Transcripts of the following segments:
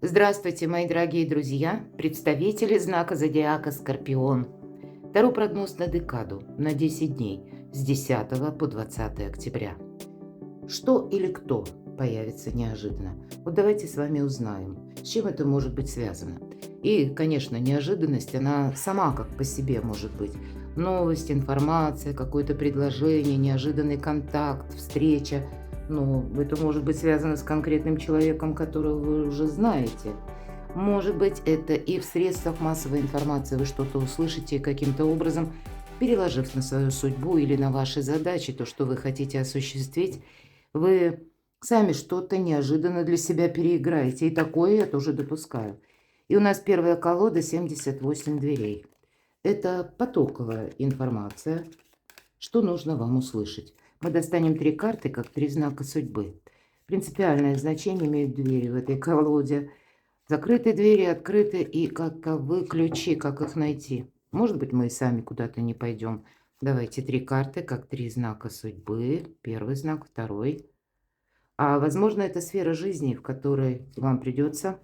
Здравствуйте, мои дорогие друзья, представители знака зодиака Скорпион. Таро прогноз на декаду, на 10 дней, с 10 по 20 октября. Что или кто появится неожиданно? Вот давайте с вами узнаем, с чем это может быть связано. И, конечно, неожиданность, она сама как по себе может быть. Новость, информация, какое-то предложение, неожиданный контакт, встреча. Но это может быть связано с конкретным человеком, которого вы уже знаете. Может быть, это и в средствах массовой информации вы что-то услышите каким-то образом, переложив на свою судьбу или на ваши задачи, то, что вы хотите осуществить, вы сами что-то неожиданно для себя переиграете. И такое я тоже допускаю. И у нас первая колода 78 дверей. Это потоковая информация, что нужно вам услышать. Мы достанем 3 карты, как 3 знака судьбы. Принципиальное значение имеют двери в этой колоде. Закрытые двери, открытые и каковы ключи, как их найти. Может быть, мы и сами куда-то не пойдем. Давайте 3 карты, как 3 знака судьбы. Первый знак, второй. А возможно, это сфера жизни, в которой вам придется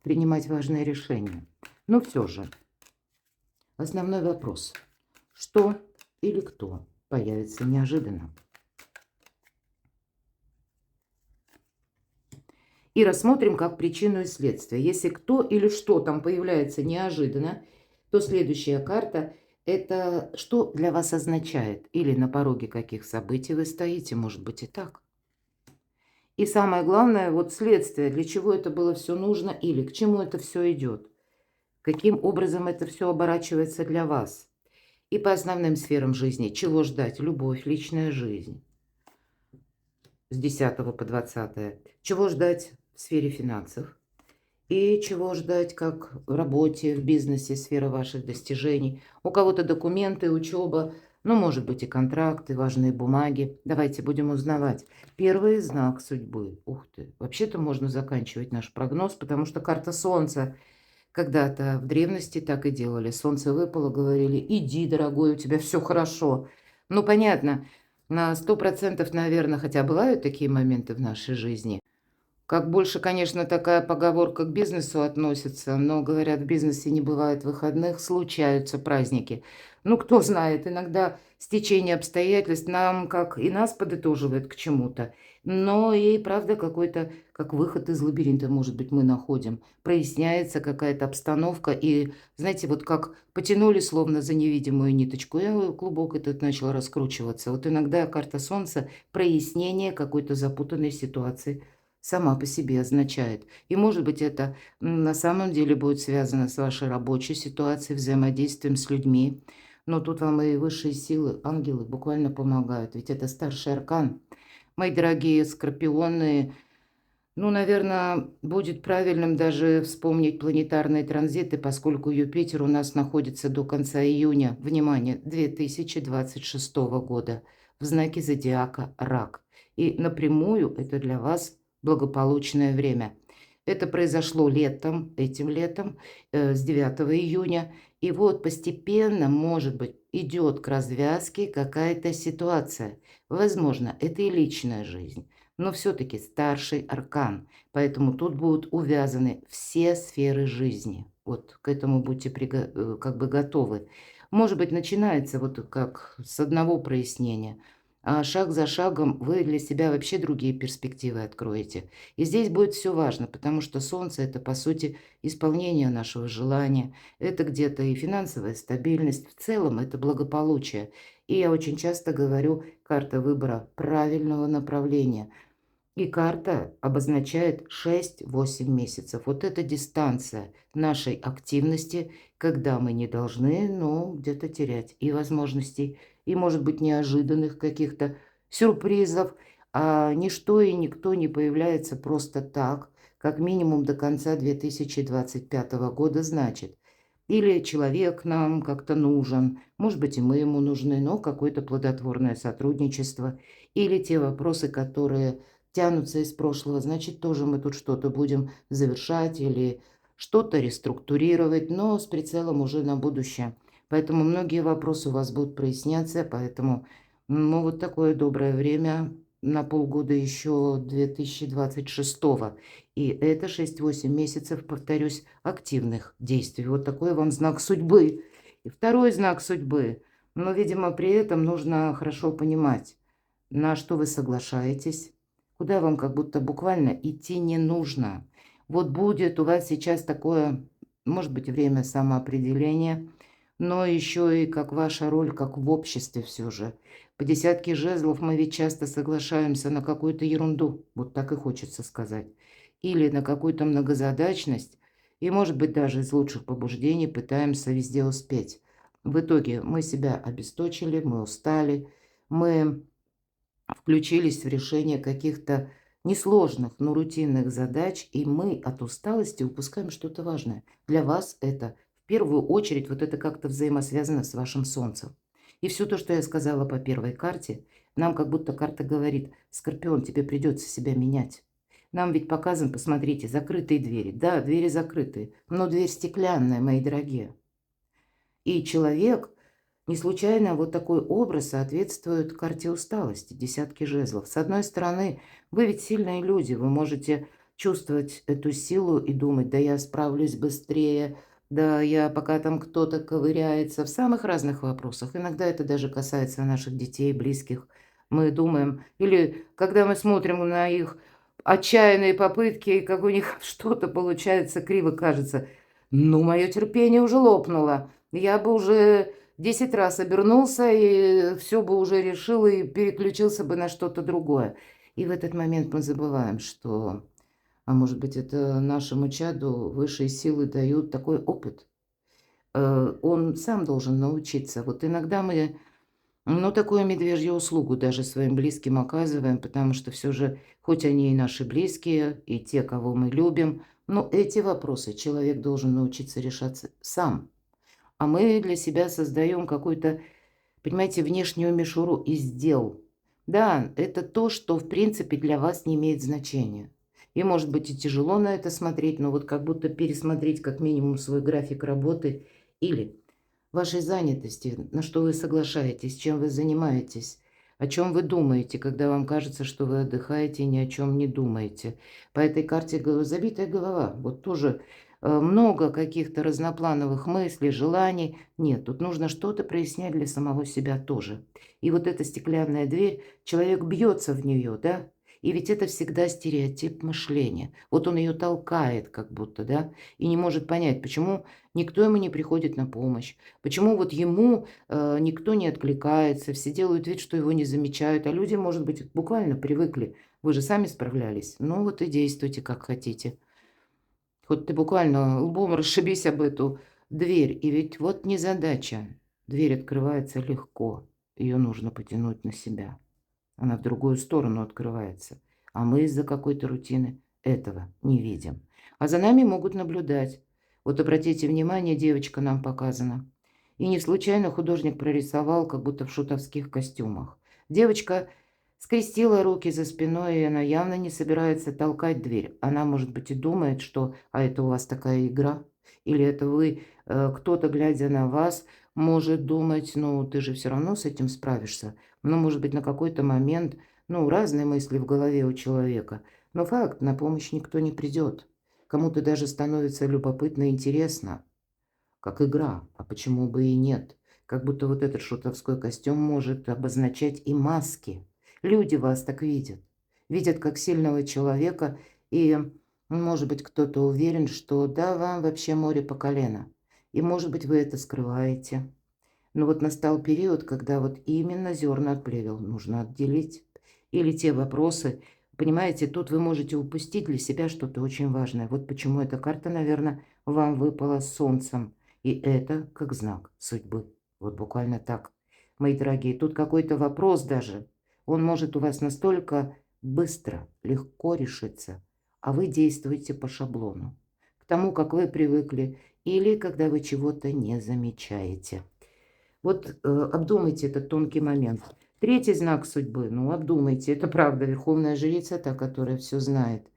принимать важные решения. Но все же, основной вопрос. Что или кто появится неожиданно? И рассмотрим как причину и следствие. Если кто или что там появляется неожиданно, то следующая карта – это что для вас означает, или на пороге каких событий вы стоите, может быть и так. И самое главное, вот следствие, для чего это было все нужно или к чему это все идет, каким образом это все оборачивается для вас. И по основным сферам жизни, чего ждать, любовь, личная жизнь, с 10 по 20. Чего ждать в сфере финансов, и чего ждать как в работе, в бизнесе, сфера ваших достижений. У кого-то документы, учеба, ну, может быть, и контракты, важные бумаги. Давайте будем узнавать. Первый знак судьбы. Ух ты, вообще-то можно заканчивать наш прогноз, потому что карта Солнца. Когда-то в древности так и делали. Солнце выпало, говорили: иди, дорогой, у тебя все хорошо. Ну, понятно, на 100%, наверное, хотя бывают такие моменты в нашей жизни. Как больше, конечно, такая поговорка к бизнесу относится, но, говорят, в бизнесе не бывает выходных, случаются праздники. Ну, кто знает, иногда стечение обстоятельств нам, как и нас, подытоживает к чему-то. Но и, правда, какой-то, как выход из лабиринта, может быть, мы находим. Проясняется какая-то обстановка, и, знаете, вот как потянули словно за невидимую ниточку, и клубок этот начал раскручиваться. Вот иногда карта Солнца – прояснение какой-то запутанной ситуации сама по себе означает. И, может быть, это на самом деле будет связано с вашей рабочей ситуацией, взаимодействием с людьми. Но тут вам и высшие силы, ангелы буквально помогают, ведь это старший аркан. Мои дорогие скорпионы, ну, наверное, будет правильным даже вспомнить планетарные транзиты, поскольку Юпитер у нас находится до конца июня, внимание, 2026 года в знаке зодиака Рак. И напрямую это для вас благополучное время. Это произошло летом, этим летом, с 9 июня. И вот постепенно, может быть, идет к развязке какая-то ситуация. Возможно, это и личная жизнь, но все-таки старший аркан. Поэтому тут будут увязаны все сферы жизни. Вот к этому будьте как бы готовы. Может быть, начинается вот как с одного прояснения, а шаг за шагом вы для себя вообще другие перспективы откроете. И здесь будет все важно, потому что Солнце – это, по сути, исполнение нашего желания. Это где-то и финансовая стабильность. В целом это благополучие. И я очень часто говорю, карта выбора правильного направления. И карта обозначает 6-8 месяцев. Вот эта дистанция нашей активности, когда мы не должны, но где-то терять и возможностей, и, может быть, неожиданных каких-то сюрпризов. А ничто и никто не появляется просто так, как минимум до конца 2025 года, значит. Или человек нам как-то нужен, может быть, и мы ему нужны, но какое-то плодотворное сотрудничество, или те вопросы, которые тянутся из прошлого, значит, тоже мы тут что-то будем завершать или что-то реструктурировать, но с прицелом уже на будущее. Поэтому многие вопросы у вас будут проясняться, поэтому, ну, вот такое доброе время на полгода еще 2026. И это 6-8 месяцев, повторюсь, активных действий. Вот такой вам знак судьбы. И второй знак судьбы. Но, видимо, при этом нужно хорошо понимать, на что вы соглашаетесь, куда вам как будто буквально идти не нужно. Вот будет у вас сейчас такое, может быть, время самоопределения, но еще и как ваша роль, как в обществе все же. По десятке жезлов мы ведь часто соглашаемся на какую-то ерунду, вот так и хочется сказать, или на какую-то многозадачность, и, может быть, даже из лучших побуждений пытаемся везде успеть. В итоге мы себя обесточили, мы устали, мы включились в решение каких-то несложных, но рутинных задач, и мы от усталости упускаем что-то важное. Для вас это в первую очередь вот это как-то взаимосвязано с вашим солнцем. И все то, что я сказала по первой карте, нам как будто карта говорит: Скорпион, тебе придется себя менять. Нам ведь показан, посмотрите, закрытые двери. Да, двери закрытые, но дверь стеклянная, мои дорогие. И человек, не случайно вот такой образ соответствует карте усталости, десятки жезлов. С одной стороны, вы ведь сильные люди, вы можете чувствовать эту силу и думать: да я справлюсь быстрее, да я пока там кто-то ковыряется в самых разных вопросах. Иногда это даже касается наших детей, близких. Мы думаем, или когда мы смотрим на их отчаянные попытки, и как у них что-то получается, криво кажется, ну, мое терпение уже лопнуло. Я бы уже 10 раз обернулся и все бы уже решил и переключился бы на что-то другое. И в этот момент мы забываем, что, а может быть, это нашему чаду высшие силы дают такой опыт. Он сам должен научиться. Вот иногда мы, ну, такую медвежью услугу даже своим близким оказываем, потому что все же, хоть они и наши близкие, и те, кого мы любим, но эти вопросы человек должен научиться решаться сам. А мы для себя создаем какую-то, понимаете, внешнюю мишуру из дел. Да, это то, что в принципе для вас не имеет значения. И может быть и тяжело на это смотреть, но вот как будто пересмотреть как минимум свой график работы или вашей занятости, на что вы соглашаетесь, чем вы занимаетесь, о чем вы думаете, когда вам кажется, что вы отдыхаете и ни о чем не думаете. По этой карте забитая голова. Вот тоже много каких-то разноплановых мыслей, желаний. Нет, тут нужно что-то прояснять для самого себя тоже. И вот эта стеклянная дверь, человек бьется в нее, да? И ведь это всегда стереотип мышления. Вот он ее толкает как будто, да? И не может понять, почему никто ему не приходит на помощь. Почему вот ему никто не откликается, все делают вид, что его не замечают, а люди, может быть, буквально привыкли. Вы же сами справлялись. Ну вот и действуйте, как хотите. Хоть ты буквально лбом расшибись об эту дверь. И ведь вот незадача. Дверь открывается легко. Ее нужно потянуть на себя. Она в другую сторону открывается. А мы из-за какой-то рутины этого не видим. А за нами могут наблюдать. Вот обратите внимание, девочка нам показана. И не случайно художник прорисовал, как будто в шутовских костюмах. Девочка скрестила руки за спиной, и она явно не собирается толкать дверь. Она, может быть, и думает, что «а это у вас такая игра?» Или это вы, кто-то, глядя на вас, может думать: «ну, ты же все равно с этим справишься». Ну, может быть, на какой-то момент, ну, разные мысли в голове у человека. Но факт, на помощь никто не придет. Кому-то даже становится любопытно и интересно, как игра, а почему бы и нет? Как будто вот этот шутовской костюм может обозначать и маски. Люди вас так видят. Видят как сильного человека, и, может быть, кто-то уверен, что да, вам вообще море по колено. И, может быть, вы это скрываете. Но вот настал период, когда вот именно зерна от плевел нужно отделить. Или те вопросы, понимаете, тут вы можете упустить для себя что-то очень важное. Вот почему эта карта, наверное, вам выпала с солнцем. И это как знак судьбы. Вот буквально так. Мои дорогие, тут какой-то вопрос даже. Он может у вас настолько быстро, легко решиться, а вы действуете по шаблону. К тому, как вы привыкли, или когда вы чего-то не замечаете. Вот обдумайте этот тонкий момент. Третий знак судьбы, ну обдумайте, это правда, верховная жрица, та, которая все знает.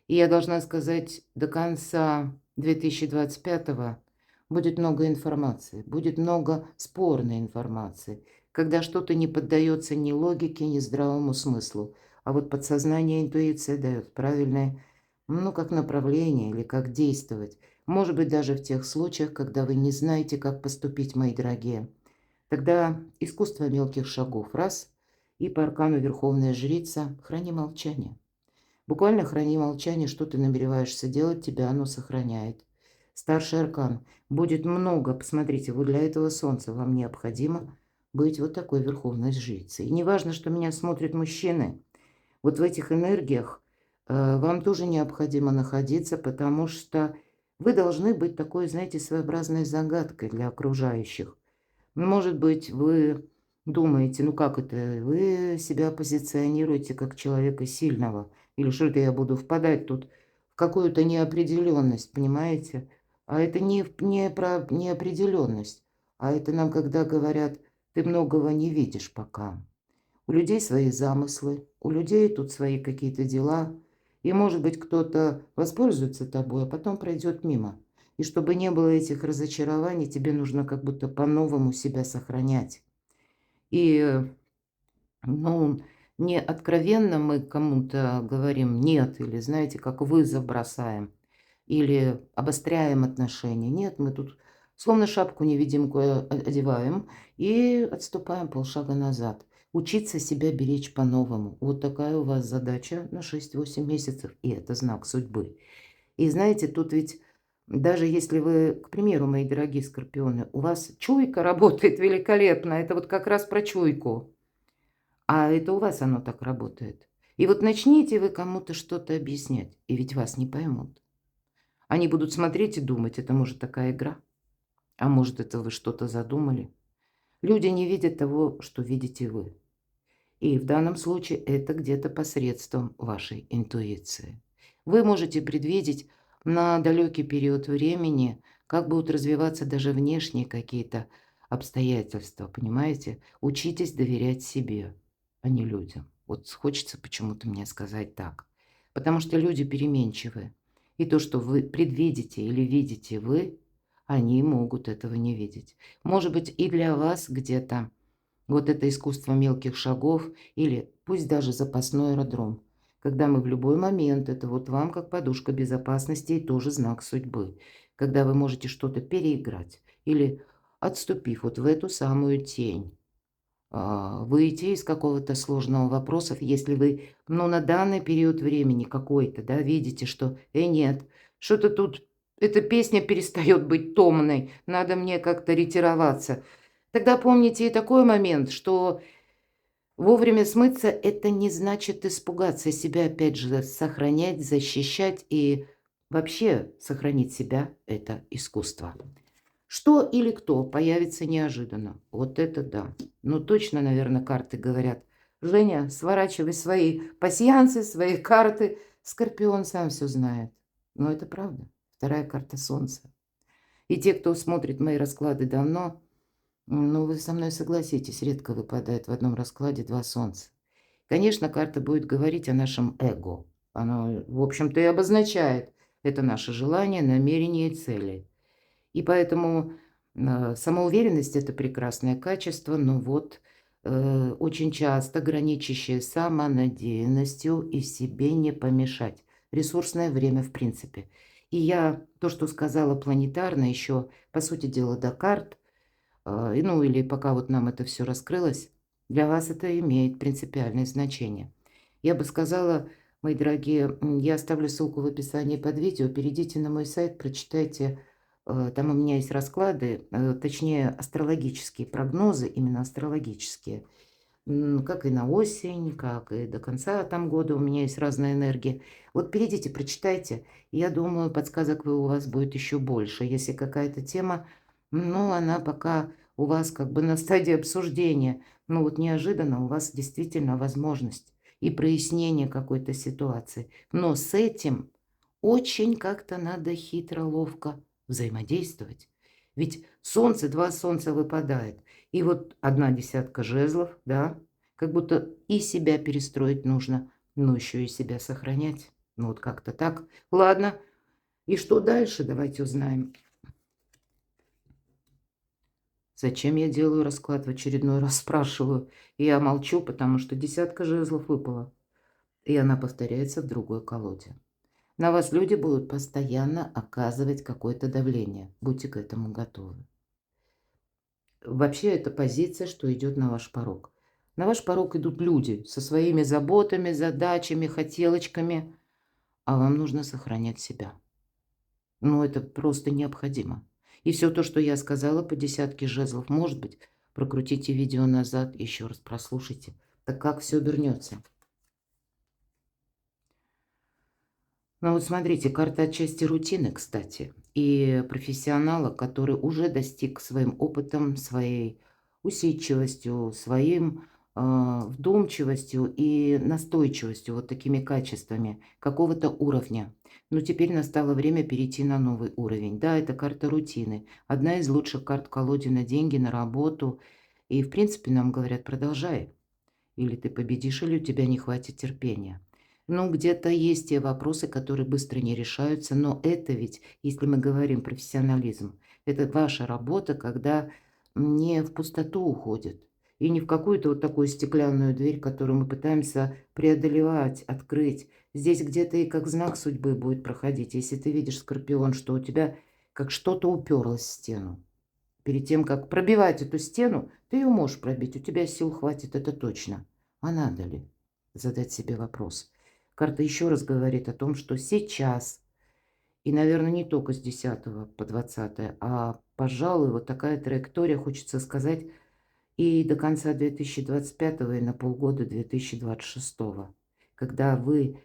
И я должна сказать, до конца 2025 будет много информации, будет много спорной информации, когда что-то не поддается ни логике, ни здравому смыслу. а вот подсознание, интуиция дает правильное, ну, как направление или как действовать. Может быть, даже в тех случаях, когда вы не знаете, как поступить, мои дорогие. Тогда искусство мелких шагов – раз, и по аркану Верховная Жрица – храни молчание. Буквально храни молчание, что ты намереваешься делать, тебя оно сохраняет. Старший аркан. Будет много, посмотрите, вот для этого солнца вам необходимо быть вот такой Верховной Жрицей. И не важно, что меня смотрят мужчины. Вот в этих энергиях вам тоже необходимо находиться, потому что вы должны быть такой, знаете, своеобразной загадкой для окружающих. Может быть, вы думаете, ну как это, вы себя позиционируете как человека сильного, или что это я буду впадать тут в какую-то неопределенность, понимаете? А это не про неопределенность, а это нам, когда говорят, ты многого не видишь пока. У людей свои замыслы, у людей тут свои какие-то дела, и, может быть, кто-то воспользуется тобой, а потом пройдет мимо. И чтобы не было этих разочарований, тебе нужно как будто по-новому себя сохранять. И, ну, не откровенно мы кому-то говорим «нет», или, знаете, как вызов бросаем, или обостряем отношения. Нет, мы тут словно шапку-невидимку одеваем и отступаем полшага назад. Учиться себя беречь по-новому. Вот такая у вас задача на 6-8 месяцев, и это знак судьбы. И знаете, тут ведь даже если вы, к примеру, мои дорогие скорпионы, у вас чуйка работает великолепно, это вот как раз про чуйку, а это у вас оно так работает. И вот начните вы кому-то что-то объяснять, и ведь вас не поймут. Они будут смотреть и думать, это может такая игра, а может это вы что-то задумали. Люди не видят того, что видите вы. И в данном случае это где-то посредством вашей интуиции. Вы можете предвидеть на далекий период времени, как будут развиваться даже внешние какие-то обстоятельства, понимаете? Учитесь доверять себе, а не людям. Вот хочется почему-то мне сказать так. Потому что люди переменчивые. И то, что вы предвидите или видите вы, они могут этого не видеть. Может быть, и для вас где-то вот это искусство мелких шагов или пусть даже запасной аэродром. Когда мы в любой момент, это вот вам как подушка безопасности и тоже знак судьбы. Когда вы можете что-то переиграть или отступив вот в эту самую тень, выйти из какого-то сложного вопроса, если вы, ну, на данный период времени какой-то, да, видите, что, нет, что-то тут, эта песня перестает быть томной, надо мне как-то ретироваться. Тогда помните и такой момент, что вовремя смыться – это не значит испугаться себя, опять же, сохранять, защищать и вообще сохранить себя – это искусство. Что или кто появится неожиданно? Вот это да. Ну, точно, наверное, карты говорят. Женя, сворачивай свои пасьянсы, свои карты. Скорпион сам все знает. Но это правда. Вторая карта Солнца. И те, кто смотрит мои расклады давно, ну, вы со мной согласитесь, редко выпадает в одном раскладе два Солнца. Конечно, карта будет говорить о нашем эго. Оно, в общем-то, и обозначает. Это наше желание, намерение и цели. И поэтому самоуверенность – это прекрасное качество, но вот очень часто граничащее самонадеянностью и себе не помешать. Ресурсное время в принципе. И я то, что сказала планетарно, еще, по сути дела, до карт, ну или пока вот нам это все раскрылось, для вас это имеет принципиальное значение. Я бы сказала, мои дорогие, я оставлю ссылку в описании под видео, перейдите на мой сайт, прочитайте. Там у меня есть расклады, точнее астрологические прогнозы, именно астрологические. Как и на осень, как и до конца там года у меня есть разные энергии. Вот перейдите, прочитайте. Я думаю, подсказок у вас будет еще больше. Если какая-то тема, ну, она пока у вас как бы на стадии обсуждения. Ну, вот неожиданно у вас действительно возможность и прояснение какой-то ситуации. Но с этим очень как-то надо хитро, ловко взаимодействовать. Ведь солнце, два солнца выпадает. И вот одна десятка жезлов, да, как будто и себя перестроить нужно, но еще и себя сохранять. Ну вот как-то так. Ладно, и что дальше, давайте узнаем. Зачем я делаю расклад в очередной раз, спрашиваю. И я молчу, потому что десятка жезлов выпала. и она повторяется в другой колоде. На вас люди будут постоянно оказывать какое-то давление. Будьте к этому готовы. Вообще это позиция, что идет на ваш порог. На ваш порог идут люди со своими заботами, задачами, хотелочками, а вам нужно сохранять себя. Ну, это просто необходимо. И все то, что я сказала по десятке жезлов, может быть, прокрутите видео назад, еще раз прослушайте. Так как все обернется. Ну вот смотрите, карта отчасти рутины, кстати, и профессионала, который уже достиг своим опытом, своей усидчивостью, своим вдумчивостью и настойчивостью, вот такими качествами какого-то уровня. Но теперь настало время перейти на новый уровень. Да, это карта рутины, одна из лучших карт в колоде на деньги, на работу. И, в принципе, нам говорят, продолжай. Или ты победишь, или у тебя не хватит терпения. Ну, где-то есть те вопросы, которые быстро не решаются, но это ведь, если мы говорим профессионализм, это ваша работа, когда не в пустоту уходит. И не в какую-то вот такую стеклянную дверь, которую мы пытаемся преодолевать, открыть. Здесь где-то и как знак судьбы будет проходить. Если ты видишь, Скорпион, что у тебя как что-то уперлось в стену. Перед тем, как пробивать эту стену, ты ее можешь пробить, у тебя сил хватит, это точно. А надо ли? Задать себе вопрос. Карта еще раз говорит о том, что сейчас, и, наверное, не только с 10 по 20, а, пожалуй, вот такая траектория, хочется сказать, и до конца 2025 и на полгода 2026, когда вы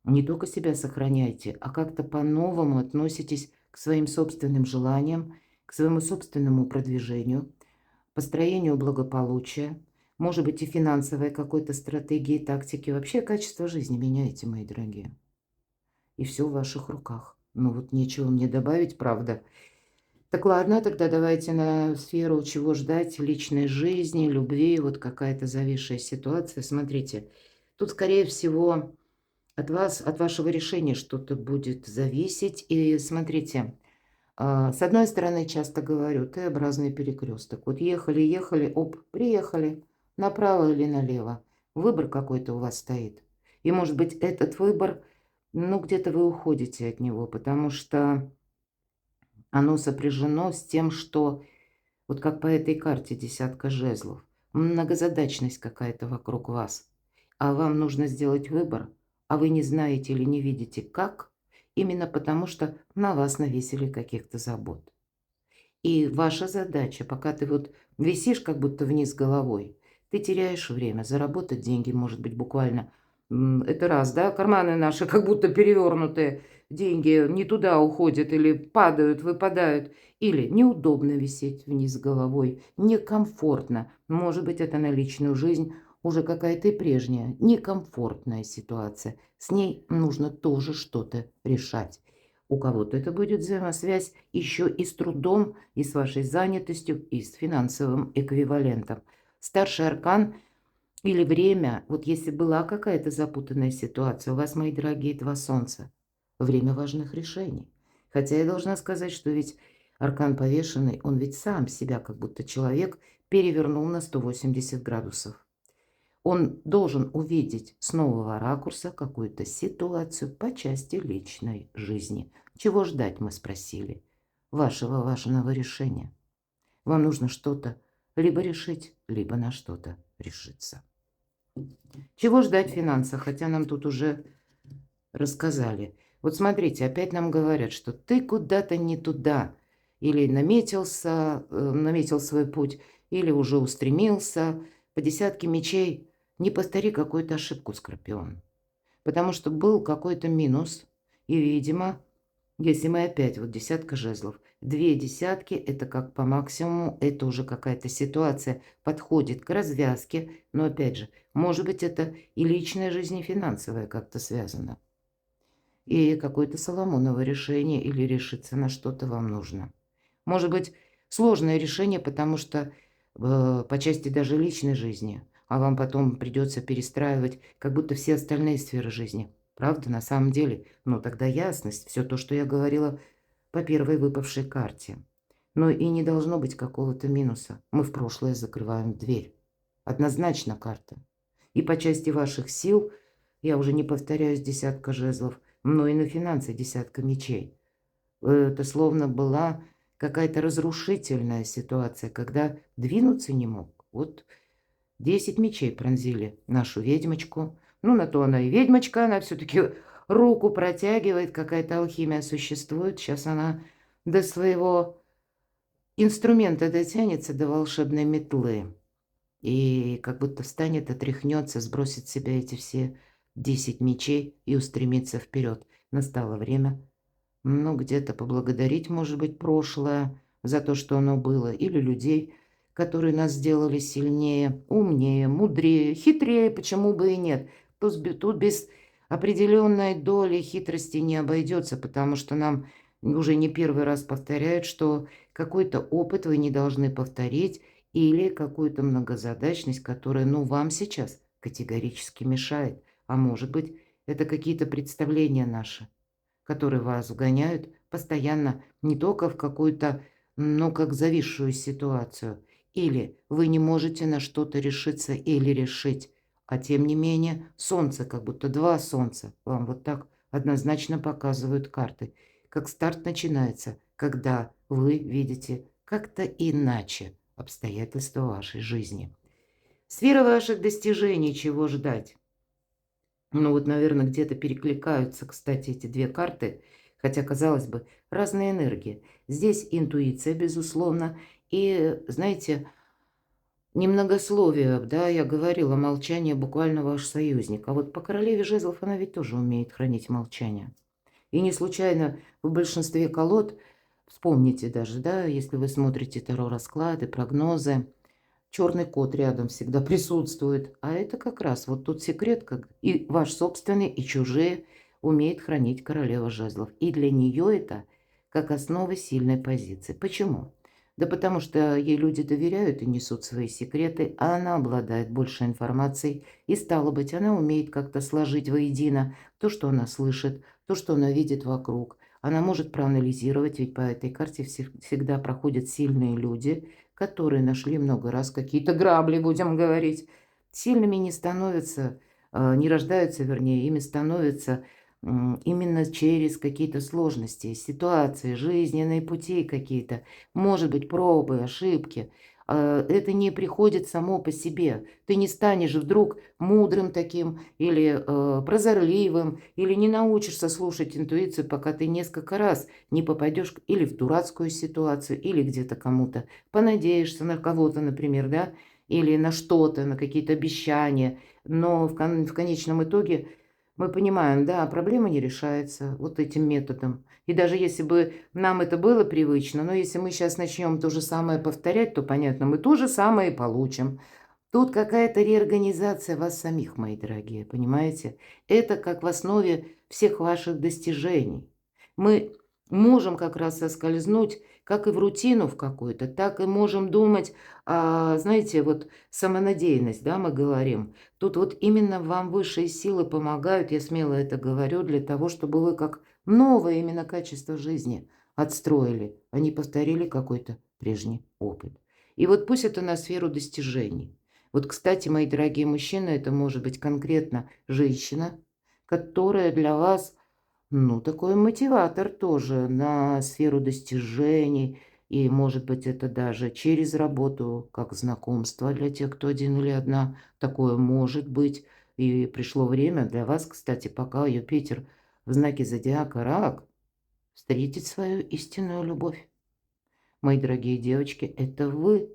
не только себя сохраняете, а как-то по-новому относитесь к своим собственным желаниям, к своему собственному продвижению, построению благополучия, может быть, и финансовой какой-то стратегии, тактики. Вообще качество жизни меняете, мои дорогие. И все в ваших руках. Ну вот нечего мне добавить, правда. Так ладно, тогда давайте на сферу, чего ждать, личной жизни, любви, вот какая-то зависшая ситуация. Смотрите, тут, скорее всего, от вас, от вашего решения что-то будет зависеть. И смотрите, с одной стороны, часто говорю, Т-образный перекресток. Вот ехали, ехали, оп, приехали. Направо или налево. Выбор какой-то у вас стоит. И, может быть, этот выбор, ну, где-то вы уходите от него, потому что оно сопряжено с тем, что, вот как по этой карте десятка жезлов, многозадачность какая-то вокруг вас. А вам нужно сделать выбор, а вы не знаете или не видите как, именно потому что на вас навесили каких-то забот. И ваша задача, пока ты вот висишь как будто вниз головой, ты теряешь время, заработать деньги, может быть, буквально. Это раз, да, карманы наши как будто перевернутые, деньги не туда уходят или падают, выпадают. Или неудобно висеть вниз головой, некомфортно. Может быть, это на личную жизнь уже какая-то и прежняя, некомфортная ситуация. С ней нужно тоже что-то решать. У кого-то это будет взаимосвязь еще и с трудом, и с вашей занятостью, и с финансовым эквивалентом. Старший аркан или время, вот если была какая-то запутанная ситуация, у вас, мои дорогие, два солнца, время важных решений. Хотя я должна сказать, что ведь аркан повешенный, он ведь сам себя, как будто человек, перевернул на 180 градусов. Он должен увидеть с нового ракурса какую-то ситуацию по части личной жизни. Чего ждать, мы спросили. Вашего важного решения. Вам нужно что-то либо решить, либо на что-то решиться. Чего ждать в финансах, хотя нам тут уже рассказали. Вот смотрите, опять нам говорят, что ты куда-то не туда. Или наметился, наметил свой путь, или уже устремился. По десятке мечей не повтори какую-то ошибку, Скорпион. Потому что был какой-то минус. И, видимо, если мы опять, вот десятка жезлов, две десятки, это как по максимуму, это уже какая-то ситуация подходит к развязке. Но, опять же, может быть, это и личная жизнь, и финансовая как-то связана. И какое-то Соломоново решение или решиться на что-то вам нужно. Может быть, сложное решение, потому что по части даже личной жизни, а вам потом придется перестраивать как будто все остальные сферы жизни. Правда, на самом деле? Ну, тогда ясность, все то, что я говорила по первой выпавшей карте. Но и не должно быть какого-то минуса. Мы в прошлое закрываем дверь. Однозначно карта. И по части ваших сил Я уже не повторяюсь, десятка жезлов, но и на финансы десятка мечей. Это словно была какая-то разрушительная ситуация, когда двинуться не мог. Вот 10 мечей пронзили нашу ведьмочку. Ну, на то она и ведьмочка, она все-таки руку протягивает, какая-то алхимия существует. Сейчас она до своего инструмента дотянется, до волшебной метлы. И как будто встанет, отряхнется, сбросит с себя эти все 10 мечей и устремится вперед. Настало время, ну, где-то поблагодарить, может быть, прошлое за то, что оно было, или людей, которые нас сделали сильнее, умнее, мудрее, хитрее, почему бы и нет. Тут без определенной доли хитрости не обойдется, потому что нам уже не первый раз повторяют, что какой-то опыт вы не должны повторить или какую-то многозадачность, которая, ну, вам сейчас категорически мешает. А может быть, это какие-то представления наши, которые вас вгоняют постоянно не только в какую-то, ну, как зависшую ситуацию, или вы не можете на что-то решиться или решить, а тем не менее солнце, как будто два солнца, вам вот так однозначно показывают карты. Как старт начинается, когда вы видите как-то иначе обстоятельства вашей жизни. Сфера ваших достижений, чего ждать? Ну вот, наверное, где-то перекликаются, кстати, эти две карты, хотя, казалось бы, разные энергии. Здесь интуиция, безусловно, и, знаете, немногословие, да, я говорила, молчание буквально ваш союзник. А вот по королеве жезлов она ведь тоже умеет хранить молчание. И не случайно в большинстве колод, вспомните даже, да, если вы смотрите таро-расклады, прогнозы, черный кот рядом всегда присутствует. А это как раз вот тот секрет, как и ваш собственный, и чужие умеет хранить королева жезлов. И для нее это как основа сильной позиции. Почему? Да потому что ей люди доверяют и несут свои секреты, а она обладает больше информацией, и стало быть, она умеет как-то сложить воедино то, что она слышит, то, что она видит вокруг. Она может проанализировать, ведь по этой карте всегда проходят сильные люди, которые нашли много раз какие-то грабли, будем говорить. Сильными не становятся, не рождаются, вернее, ими становятся именно через какие-то сложности, ситуации, жизненные пути какие-то, может быть, пробы, ошибки. Это не приходит само по себе. Ты не станешь вдруг мудрым таким или прозорливым, или не научишься слушать интуицию, пока ты несколько раз не попадешь или в дурацкую ситуацию, или где-то кому-то понадеешься на кого-то, например, да, или на что-то, на какие-то обещания. Но в конечном итоге мы понимаем, да, проблема не решается вот этим методом. И даже если бы нам это было привычно, но если мы сейчас начнем то же самое повторять, то, понятно, мы то же самое и получим. Тут какая-то реорганизация вас самих, мои дорогие, понимаете? Это как в основе всех ваших достижений. Мы можем как раз соскользнуть как и в рутину в какую-то, так и можем думать, знаете, вот самонадеянность, да, мы говорим. Тут вот именно вам высшие силы помогают, я смело это говорю, для того, чтобы вы как новое именно качество жизни отстроили, а не повторили какой-то прежний опыт. И вот пусть это на сферу достижений. Вот, кстати, мои дорогие мужчины, это может быть конкретно женщина, которая для вас, ну, такой мотиватор тоже на сферу достижений. И, может быть, это даже через работу, как знакомство для тех, кто один или одна. Такое может быть. И пришло время для вас, кстати, пока Юпитер в знаке зодиака Рак, встретить свою истинную любовь. Мои дорогие девочки, это вы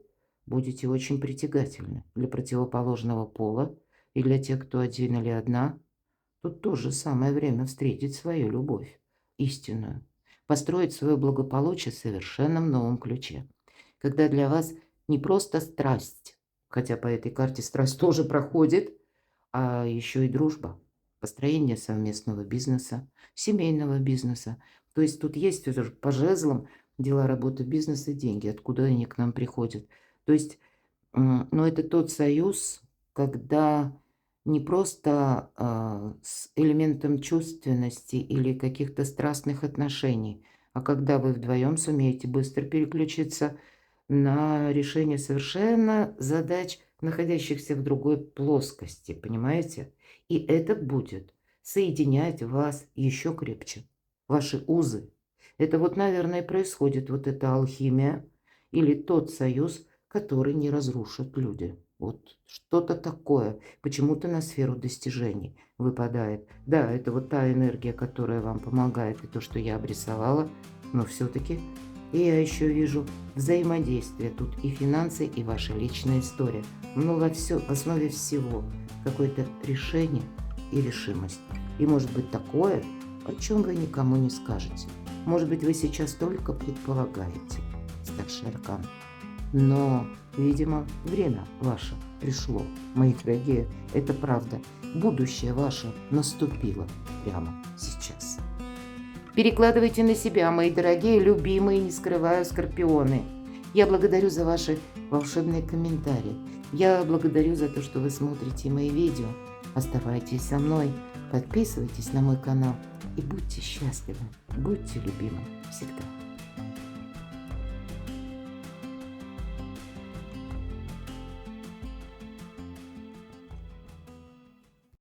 будете очень притягательны для противоположного пола и для тех, кто один или одна. Тут тоже самое время встретить свою любовь, истинную, построить свое благополучие в совершенно новом ключе. Когда для вас не просто страсть, хотя по этой карте страсть тоже проходит, а еще и дружба, построение совместного бизнеса, семейного бизнеса. То есть тут есть уже по жезлам дела, работа, бизнес и деньги, откуда они к нам приходят. То есть, но это тот союз, когда не просто с элементом чувственности или каких-то страстных отношений, а когда вы вдвоем сумеете быстро переключиться на решение совершенно задач находящихся в другой плоскости, понимаете? И это будет соединять вас еще крепче, ваши узы. Это вот, наверное, происходит вот эта алхимия или тот союз, который не разрушат люди. Вот что-то такое. Почему-то на сферу достижений выпадает. Да, это вот та энергия, которая вам помогает, и то, что я обрисовала, но все-таки я еще вижу взаимодействие тут и финансы, и ваша личная история. Но в основе всего какое-то решение и решимость. И может быть такое, о чем вы никому не скажете. Может быть, вы сейчас только предполагаете, старший аркан. Но, видимо, время ваше пришло, мои дорогие, это правда. Будущее ваше наступило прямо сейчас. Перекладывайте на себя, мои дорогие, любимые, не скрываю, скорпионы. Я благодарю за ваши волшебные комментарии. Я благодарю за то, что вы смотрите мои видео. Оставайтесь со мной, подписывайтесь на мой канал и будьте счастливы, будьте любимы всегда.